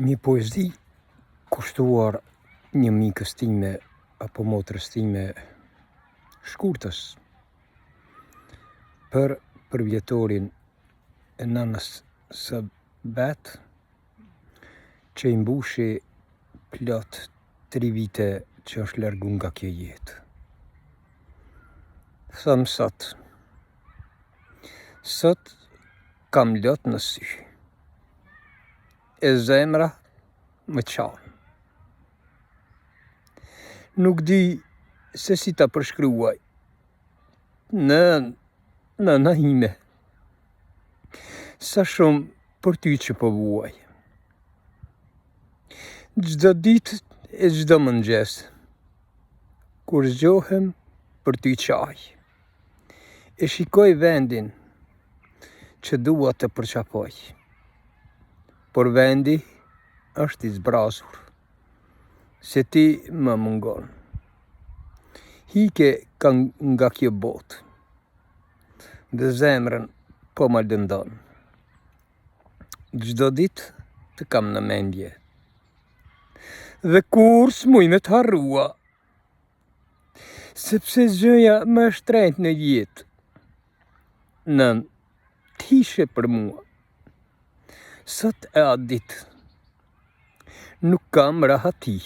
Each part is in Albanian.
Një poezi kushtuar një mikës time apo motrës time shkurtës për përvjetorin e nanës së vet që i mbushi plot 3 vite që është largu nga kjo jetë. Thëmë sot kam lot në sy, e zemra më qanë. Nuk di se si ta përshkruaj, nëna ime, sa shumë për ty që po vuaj. Gjdo ditë e gjdo mëngjes, kur zgjohem për ty qaj, e shikoj vendin që dua të përqapoj, por vendi është i zbrazur, se ti më mungon. Hike nga kjo botë, dhe zemrën po më lëndon. Gjdo ditë të kam në mendje, dhe kur s'muj me të harrua, sepse gjëja më e shtrenjtë në jetë, nën t'ishe për mua. Sot e atë ditë, nuk kam rahati,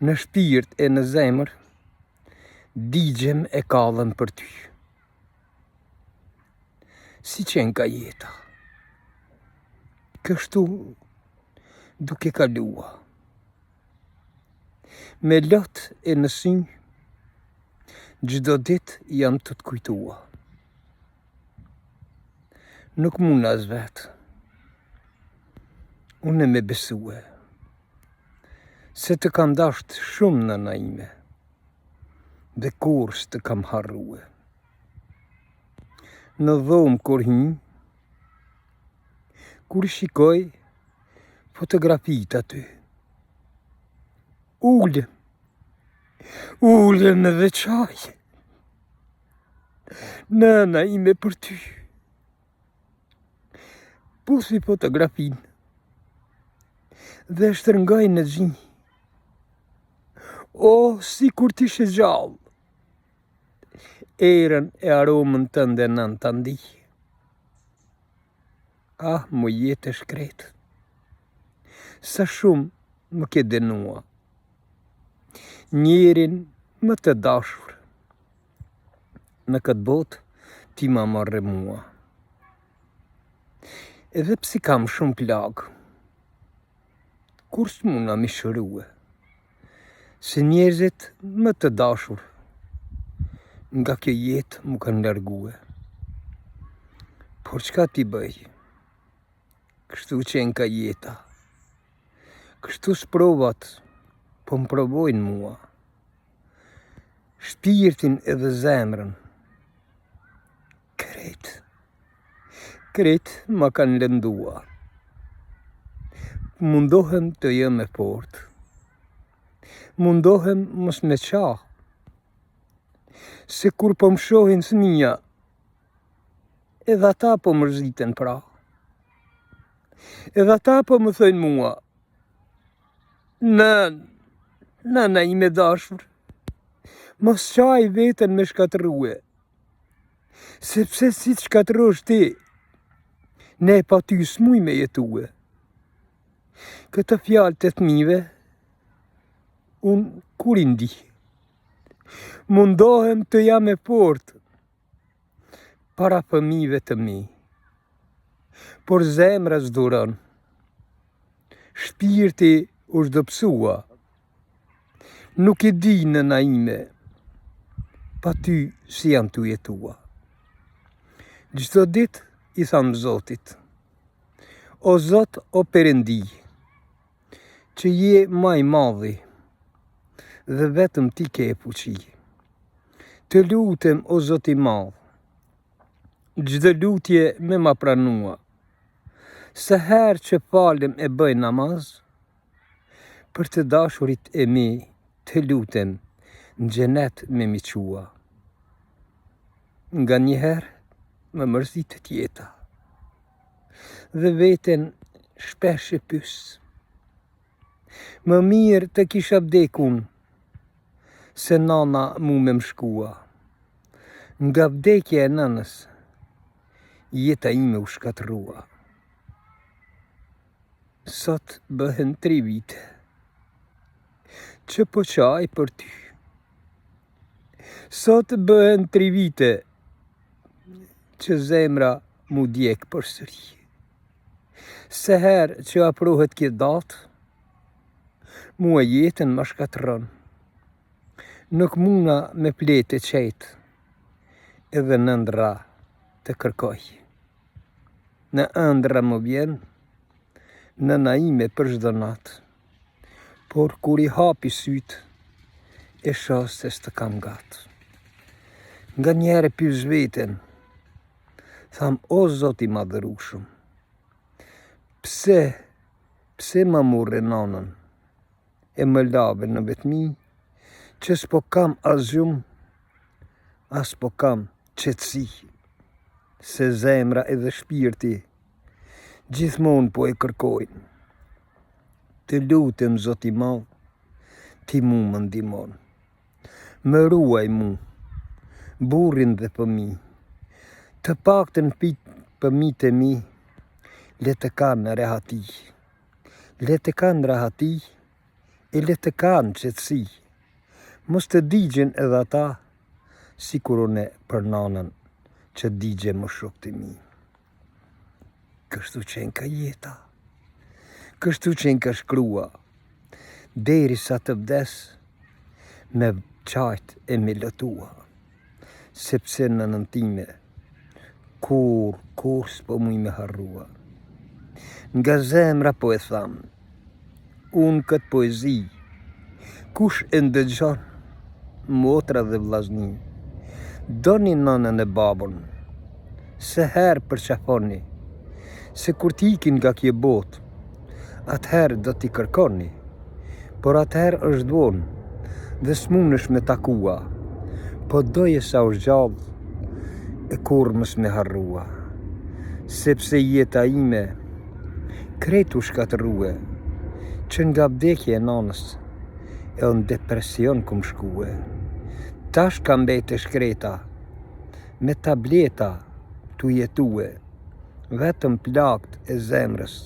në shpirt e në zemër, digjem e kallën për ty. Si qenë ka jeta, kështu duke kalua, me lot e në synj, gjdo ditë jam të t'kujtua. Nuk mund as vetë, unë me besue, se të kam dasht shumë nëna ime, dhe kur s'të kam harrue. Në dhomë kur hinj, kur shikoj fotografit aty, ullem dhe qaj, nëna ime për ty. Pusi fotografin dhe shtërngoj në gjinj. O, si kur t'ishe gjallë, erën e aromën tënde nën të ndi. Ah, më jetë e shkretë, sa shumë më ke dënua, njerin më të dashur, në këtë botë ti ma marrë mua. Edhe psi kam shumë plagë, kur s'muna mi shërue, se njerëzit më të dashur nga kjo jetë më kanë largue. Por çka ti bëj, kështu qenë ka jeta, kështu sprovat po më provojnë mua, shpirtin edhe zemrën, Kret ma kanë lëndua. Mundohem të jem e fortë, mundohem mos me qah, se kur po më shohin fëmija, edhe ata po më rëziten pra. Edhe ata po më thëjnë mua, nëna ime dashur, mos qaj veten me shkatrue, sepse si të shkatrosh ti, ne pa ty s'muj me jetue. Këtë fjalë të fëmijëve, unë kur i ndi, mundohem të jam e fortë para fëmijëve të mi, por zemra s'duron, shpirti u shdopsua, nuk e di nëna ime, pa ty si jam të jetua. Çdo ditë i tham Zotit, o Zot, o Perëndi, që je ma i madhi dhe vetëm ti ke fuqi. Të lutem, o Zot i madh, çdo lutje me ma pranua, se herë që falem e bëj namaz, për të dashurit e mi, të lutem, në xhenet me mi qua. Nga njëherë më mërzitet jeta, dhe veten shpesh e pys. Më mirë të kisha vdekun, se nana mu me më shkua. Nga vdekja e nënës, jeta ime u shkatrua. Sot bëhen 3 vite, që po qaj për ty. Sot bëhen 3 vite, që zemra mu djek për sëri. Se herë që aprohet kjo datë, mua jetën ma shkatron. Nuk muna me plete qetë, edhe në ndra të kërkoj. Në ëndra më vjen, në naime për çdo natë, por kur i hapi sytë, e shoh se s'të kam gatë. Nga njerë pyes veten, tham o Zoti i madhërueshëm, pse ma morre nanën, e më lave në vetmi, që s'po kam as gjumë, as po kam qetësi, se zemra edhe shpirti gjithmonë po e kërkojnë. Të lutem Zoti i madh, ti mu më ndihmon. Më ruaj mu, burrin dhe fëmijë, të paktën fëmijët e mi, le të kanë rehati. Le të kanë rehati e le të kanë qetësi. Mos të digjen edhe ata, sikur unë për nanën që digje më shokët e mi. Kështu qenë ka jeta, kështu qenë ka shkrua, deri sa të vdes me qajt e me lëtua, sepse nënën time kur s'po muj me harrua. Nga zemra po e tham, unë këtë poezi, kush e ndëgjon, motra dhe vllazni, doni nënën e babën, se herë përqafoni, se kur t'ikin nga kje botë, atëherë do t'i kërkoni, por atëherë është vonë, dhe s'munësh me takua, po doje sa është gjallë, e kur mës me harrua, sepse jeta ime, kretu shkatërue, që nga vdekje e nanës, e në depresion këm shkue. Tash kam bete shkreta, me tableta t'u jetue, vetëm plagt e zemrës,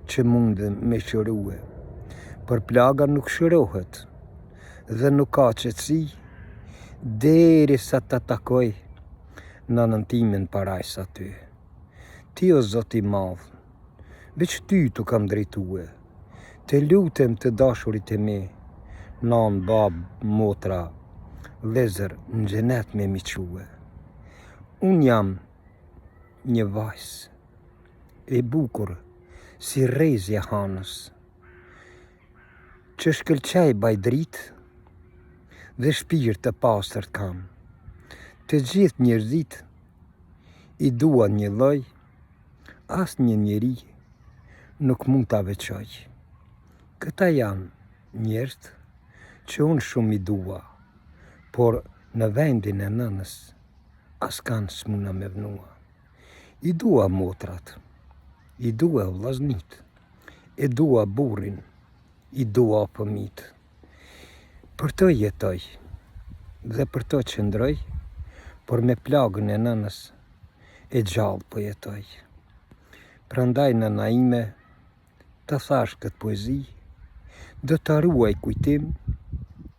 që mundën me shërue. Për plaga nuk shërohet, dhe nuk ka qetësi, deri sa ta takoj nanën time në parajs aty. Ti o Zoti i madh, veç ty t'u kam drejtue, të lutem të dashurit e me, nan, bab, motra, vlezër në xhenet me mique. Unë jam një vajs e bukur si rrezja hanës, që shkëlqej bajdrit dhe shpirt të pastër kam. Të gjithë njerëzit i dua një lloj, as një njeri nuk mund ta veçoj. Këta janë njerëz që unë shumë i dua, por në vendin e nënës as kanë s'muna me vnua. I dua motrat, i dua vllaznit, i dua burrin, i dua fëmijët. Për to jetoj dhe për to qëndroj, por me plagën e nënës e gjallë po jetoj. Prandaj nëna ime, të thash këtë poezi, do ta ruaj kujtim,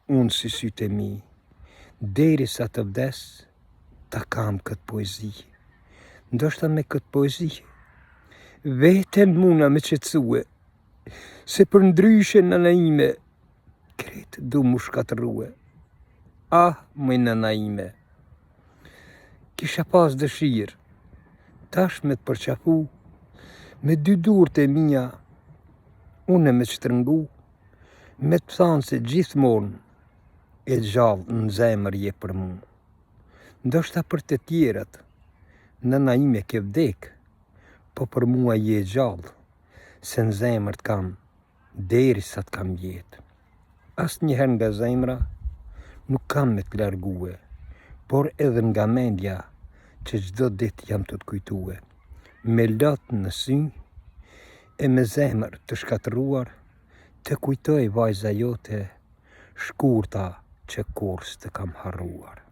unë si sytë e mi, deri sa të vdes, ta kam këtë poezi. Ndoshta me këtë poezi, veten muna me qetësue, se për ndryshe nëna ime, kretë du mu shkatërue. Ah, mëj nëna ime, kisha pas dëshirë, tash me të përqafu, me 2 durët e mia, unë me shtrëngu, me të thanë se gjithmonë e gjallë në zemër je për mu. Ndoshta për të tjerët, nëna ime ke vdek, po për mua je gjallë, se në zemër t'kam, deri sa t'kam jetë. As njëherë nga zemra, nuk kam me të largue, por edhe nga mendja, që çdo ditë jam të kujtue. Me lot në sy, e me zemër të shkatëruar, të kujtoj vajza jote, shkurta që kur s'të kam harruar.